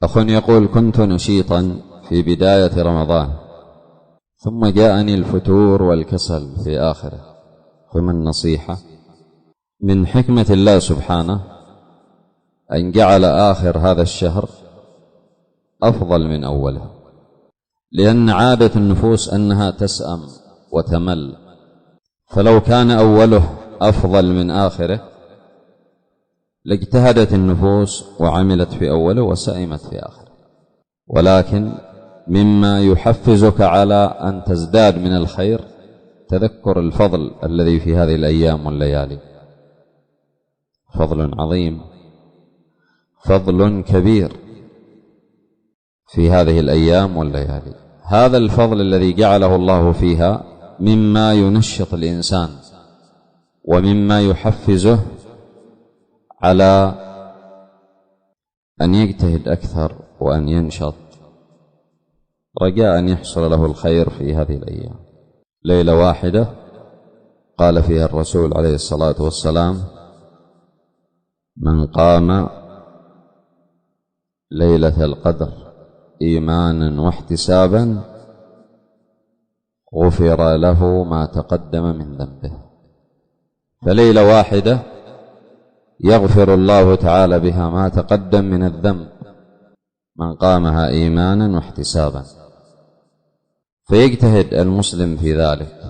أخ يقول: كنت نشيطا في بداية رمضان، ثم جاءني الفتور والكسل في آخره، فما النصيحة؟ من حكمة الله سبحانه أن جعل آخر هذا الشهر أفضل من أوله، لأن عادة النفوس أنها تسأم وتمل، فلو كان أوله أفضل من آخره لاجتهدت النفوس وعملت في أوله وسئمت في آخره. ولكن مما يحفزك على أن تزداد من الخير تذكر الفضل الذي في هذه الأيام والليالي، فضل عظيم، فضل كبير في هذه الأيام والليالي. هذا الفضل الذي جعله الله فيها مما ينشط الإنسان ومما يحفزه على أن يجتهد أكثر وأن ينشط رجاء أن يحصل له الخير في هذه الأيام. ليلة واحدة قال فيها الرسول عليه الصلاة والسلام: من قام ليلة القدر إيمانا واحتسابا غفر له ما تقدم من ذنبه. فليلة واحدة يغفر الله تعالى بها ما تقدم من الذنب من قامها إيمانا واحتسابا، فيجتهد المسلم في ذلك.